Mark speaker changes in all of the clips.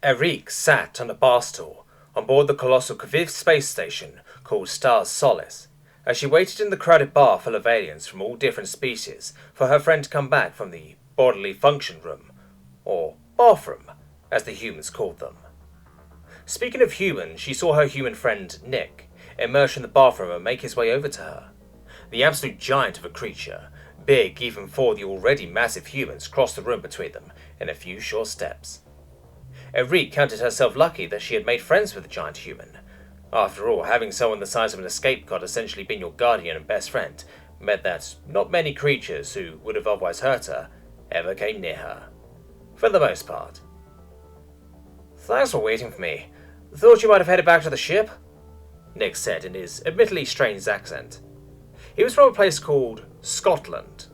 Speaker 1: Arin sat on a bar stool on board the colossal Kviv space station called Star's Solace, as she waited in the crowded bar full of aliens from all different species for her friend to come back from the bodily function room, or bathroom, as the humans called them. Speaking of humans, she saw her human friend Nick emerge from the bathroom and make his way over to her. The absolute giant of a creature, big even for the already massive humans, crossed the room between them in a few short steps. Arin counted herself lucky that she had made friends with the giant human. After all, having someone the size of an escape pod essentially being your guardian and best friend meant that not many creatures who would have otherwise hurt her ever came near her. For the most part. "Thanks for waiting for me. Thought you might have headed back to the ship," Nick said in his admittedly strange accent. He was from a place called Scotland,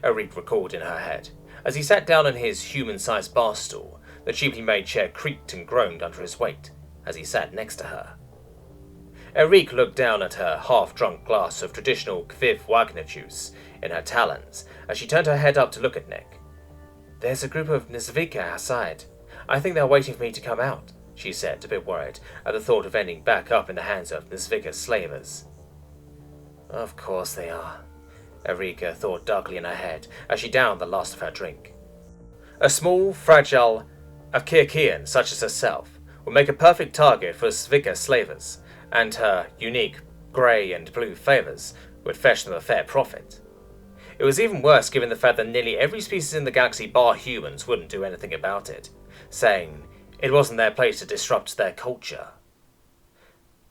Speaker 1: Arin recalled in her head, as he sat down on his human-sized bar stool. The cheaply made chair creaked and groaned under his weight as he sat next to her. Arin looked down at her half-drunk glass of traditional Kviv Wagner juice in her talons as she turned her head up to look at Nick. "There's a group of Nesvika outside. I think they're waiting for me to come out," she said, a bit worried at the thought of ending back up in the hands of Nesvika's slavers. "Of course they are," Arin thought darkly in her head as she downed the last of her drink. A small, fragile Afkirkian such as herself would make a perfect target for Svika slavers, and her unique grey and blue favours would fetch them a fair profit. It was even worse given the fact that nearly every species in the galaxy bar humans wouldn't do anything about it, saying it wasn't their place to disrupt their culture.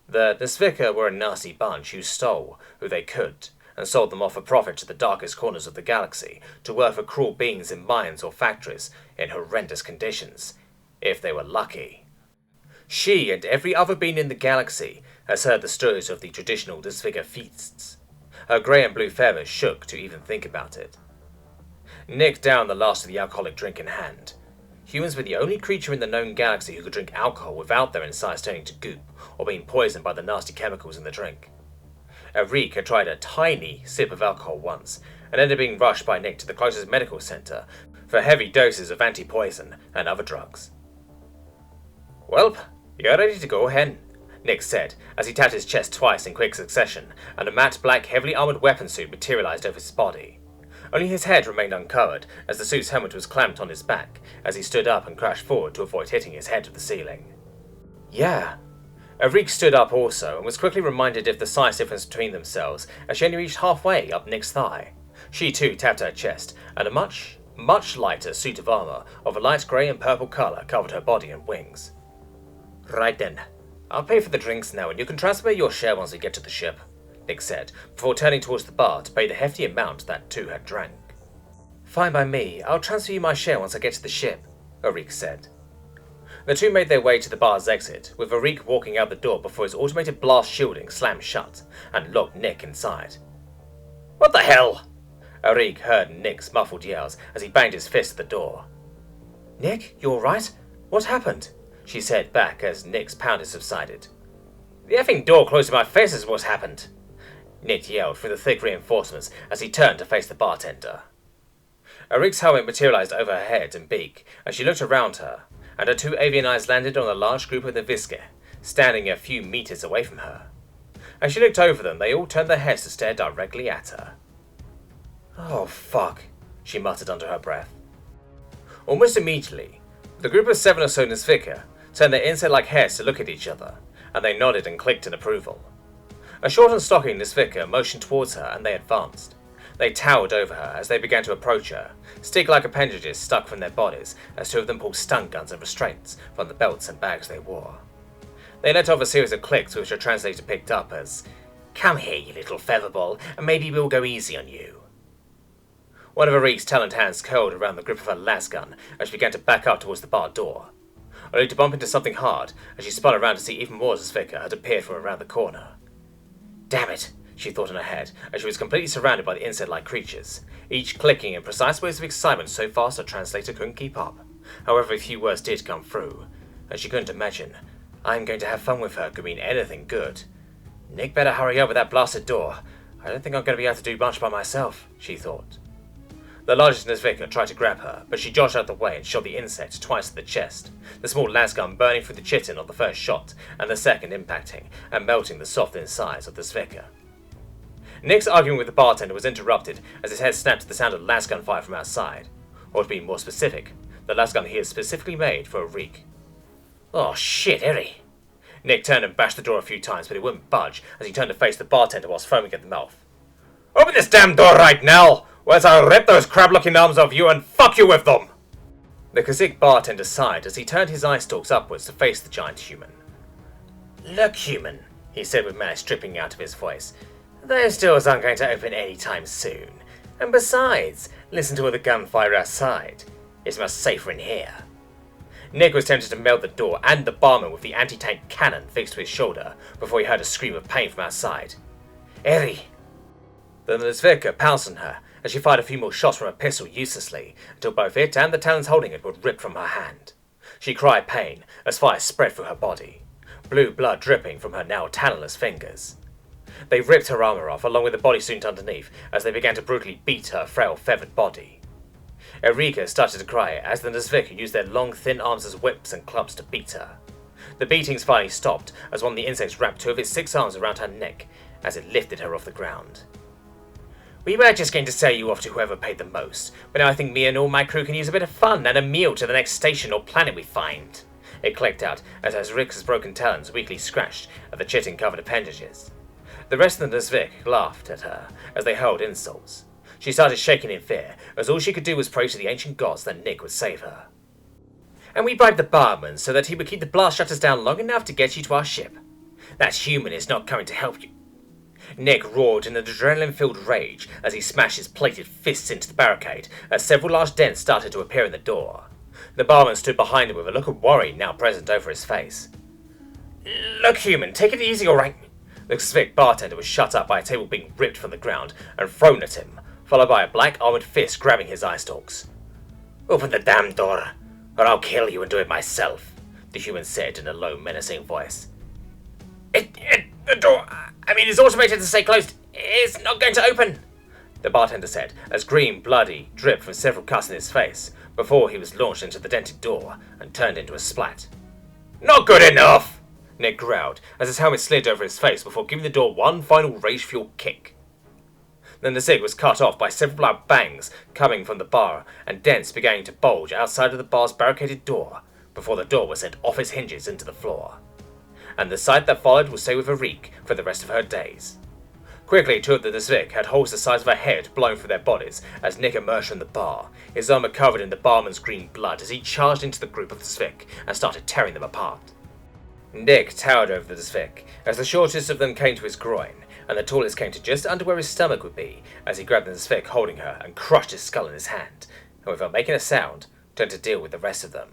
Speaker 1: The Svika were a nasty bunch who stole who they could, and sold them off for profit to the darkest corners of the galaxy to work for cruel beings in mines or factories in horrendous conditions, if they were lucky. She and every other being in the galaxy has heard the stories of the traditional Svika feasts. Her grey and blue feathers shook to even think about it. Nick downed the last of the alcoholic drink in hand. Humans were the only creature in the known galaxy who could drink alcohol without their insides turning to goop or being poisoned by the nasty chemicals in the drink. Arin had tried a tiny sip of alcohol once, and ended up being rushed by Nick to the closest medical centre for heavy doses of anti-poison and other drugs. "Welp, you're ready to go, hen," Nick said, as he tapped his chest twice in quick succession, and a matte black heavily armoured weapon suit materialised over his body. Only his head remained uncovered, as the suit's helmet was clamped on his back, as he stood up and crashed forward to avoid hitting his head to the ceiling. "Yeah." Arin stood up also, and was quickly reminded of the size difference between themselves as she only reached halfway up Nick's thigh. She too tapped her chest, and a much, much lighter suit of armour of a light grey and purple colour covered her body and wings. "Right then, I'll pay for the drinks now, and you can transfer your share once we get to the ship," Nick said, before turning towards the bar to pay the hefty amount that two had drank. "Fine by me, I'll transfer you my share once I get to the ship," Arin said. The two made their way to the bar's exit, with Arin walking out the door before his automated blast shielding slammed shut and locked Nick inside. "What the hell?" Arin heard Nick's muffled yells as he banged his fist at the door. "Nick, you alright? What happened?" she said back as Nick's pounding subsided. "The effing door closed in my face is what happened," Nick yelled through the thick reinforcements as he turned to face the bartender. Arin's helmet materialised over her head and beak as she looked around her, and her two avian eyes landed on a large group of the Viske, standing a few meters away from her. As she looked over them, they all turned their heads to stare directly at her. "Oh, fuck," she muttered under her breath. Almost immediately, the group of 7 or so Nesvika turned their insect-like heads to look at each other, and they nodded and clicked in approval. A short and stocky Nesvika motioned towards her, and they advanced. They towered over her as they began to approach her, stick-like appendages stuck from their bodies as two of them pulled stun guns and restraints from the belts and bags they wore. They let off a series of clicks which a translator picked up as, "Come here, you little featherball, and maybe we'll go easy on you." One of Arin's taloned hands curled around the grip of her las gun as she began to back up towards the bar door, only to bump into something hard as she spun around to see even more Zvika had appeared from around the corner. "Damn it," she thought in her head, as she was completely surrounded by the insect-like creatures, each clicking in precise waves of excitement so fast her translator couldn't keep up. However, a few words did come through, and she couldn't imagine. "I'm going to have fun with her" could mean anything good. Nick better hurry up with that blasted door. I don't think I'm going to be able to do much by myself, she thought. The largest Nazvika tried to grab her, but she dodged out of the way and shot the insect twice to the chest, the small lasgun burning through the chitin on the first shot, and the second impacting and melting the soft insides of the Zvika. Nick's arguing with the bartender was interrupted as his head snapped to the sound of lasgun fire from outside, or to be more specific, the lasgun he had specifically made for Arik. Oh shit, Eri! Nick turned and bashed the door a few times, but it wouldn't budge as he turned to face the bartender whilst foaming at the mouth. Open this damn door right now, or else I'll rip those crab-looking arms off you and fuck you with them! The Kazik bartender sighed as he turned his eye stalks upwards to face the giant human. Look, human, he said with malice dripping out of his voice. Those doors aren't going to open any time soon. And besides, listen to all the gunfire outside. It's much safer in here. Nick was tempted to melt the door and the barman with the anti-tank cannon fixed to his shoulder before he heard a scream of pain from outside. Eri! The Nazvika pounced on her as she fired a few more shots from her pistol uselessly until both it and the talons holding it were ripped from her hand. She cried pain as fire spread through her body, blue blood dripping from her now talonless fingers. They ripped her armor off along with the bodysuit underneath as they began to brutally beat her frail feathered body. Erika started to cry as the Nazvika used their long thin arms as whips and clubs to beat her. The beatings finally stopped as one of the insects wrapped two of its 6 arms around her neck as it lifted her off the ground. We were just going to sell you off to whoever paid the most, but now I think me and all my crew can use a bit of fun and a meal to the next station or planet we find. It clicked out as Rick's broken talons weakly scratched at the chitin-covered appendages. The rest of the Nazvik laughed at her as they hurled insults. She started shaking in fear, as all she could do was pray to the ancient gods that Nick would save her. And we bribed the barman so that he would keep the blast shutters down long enough to get you to our ship. That human is not coming to help you. Nick roared in an adrenaline-filled rage as he smashed his plated fists into the barricade as several large dents started to appear in the door. The barman stood behind him with a look of worry now present over his face. Look, human, take it easy, alright? The Svik bartender was shut up by a table being ripped from the ground and thrown at him, followed by a black armored fist grabbing his eye stalks. Open the damn door, or I'll kill you and do it myself, the human said in a low, menacing voice. The door, it's automated to stay closed. It's not going to open, the bartender said, as green, bloody, dripped from several cuts in his face before he was launched into the dented door and turned into a splat. Not good enough, Nick growled as his helmet slid over his face before giving the door one final rage-fueled kick. Then the zig was cut off by several loud bangs coming from the bar and dents beginning to bulge outside of the bar's barricaded door before the door was sent off its hinges into the floor. And the sight that followed will stay with Arik for the rest of her days. Quickly, two of the Zvik had holes the size of a head blown through their bodies as Nick emerged from the bar, his armor covered in the barman's green blood as he charged into the group of the Zvik and started tearing them apart. Nick towered over the Zvik as the shortest of them came to his groin, and the tallest came to just under where his stomach would be as he grabbed the Zvik holding her and crushed his skull in his hand, and without making a sound, turned to deal with the rest of them.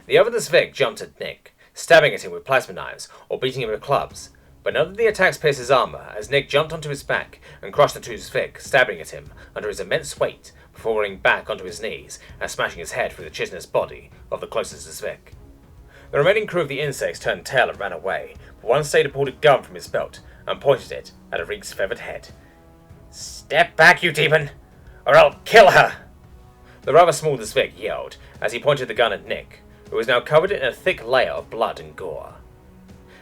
Speaker 1: The other Zvik jumped at Nick, stabbing at him with plasma knives or beating him with clubs, but none of the attacks pierced his armor as Nick jumped onto his back and crushed the two Zvik, stabbing at him under his immense weight before rolling back onto his knees and smashing his head through the chitinous body of the closest Zvik. The remaining crew of the insects turned tail and ran away, but one stayed and pulled a gun from his belt and pointed it at Arik's feathered head. Step back, you demon, or I'll kill her! The rather small Zvik yelled as he pointed the gun at Nick, who was now covered in a thick layer of blood and gore.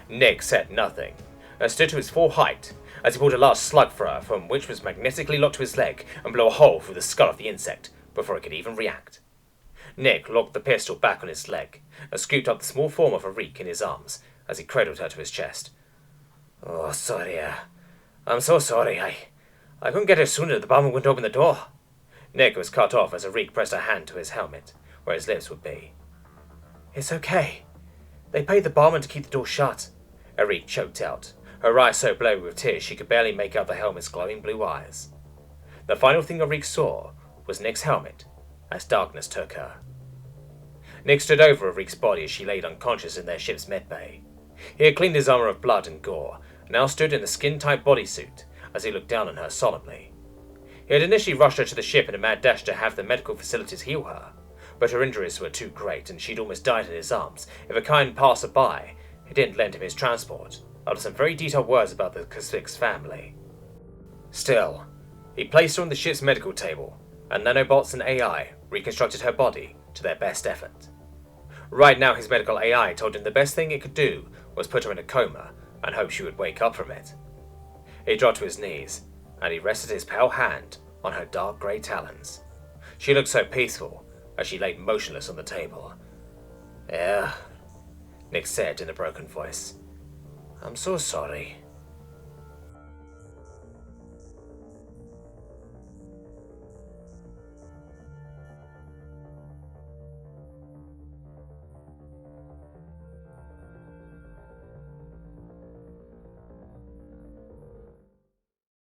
Speaker 1: Nick said nothing, and stood to his full height as he pulled a large slug thrower from which was magnetically locked to his leg and blew a hole through the skull of the insect before it could even react. Nick locked the pistol back on his leg and scooped up the small form of Arik in his arms as he cradled her to his chest. Oh, sorry, I'm so sorry. I couldn't get her sooner. The barman wouldn't open the door. Nick was cut off as Arik pressed a hand to his helmet, where his lips would be. It's okay. They paid the barman to keep the door shut. Arik choked out, her eyes so blurry with tears she could barely make out the helmet's glowing blue eyes. The final thing Arik saw was Nick's helmet as darkness took her. Nick stood over Arik's body as she laid unconscious in their ship's medbay. He had cleaned his armor of blood and gore, and now stood in a skin-tight bodysuit as he looked down on her solemnly. He had initially rushed her to the ship in a mad dash to have the medical facilities heal her, but her injuries were too great and she'd almost died in his arms if a kind passer-by didn't lend him his transport, after some very detailed words about the Kasvik's family. Still, he placed her on the ship's medical table and nanobots and AI reconstructed her body to their best effort. Right now, his medical AI told him the best thing it could do was put her in a coma and hope she would wake up from it. He dropped to his knees, and he rested his pale hand on her dark grey talons. She looked so peaceful as she lay motionless on the table. "Yeah," Nick said in a broken voice. "I'm so sorry."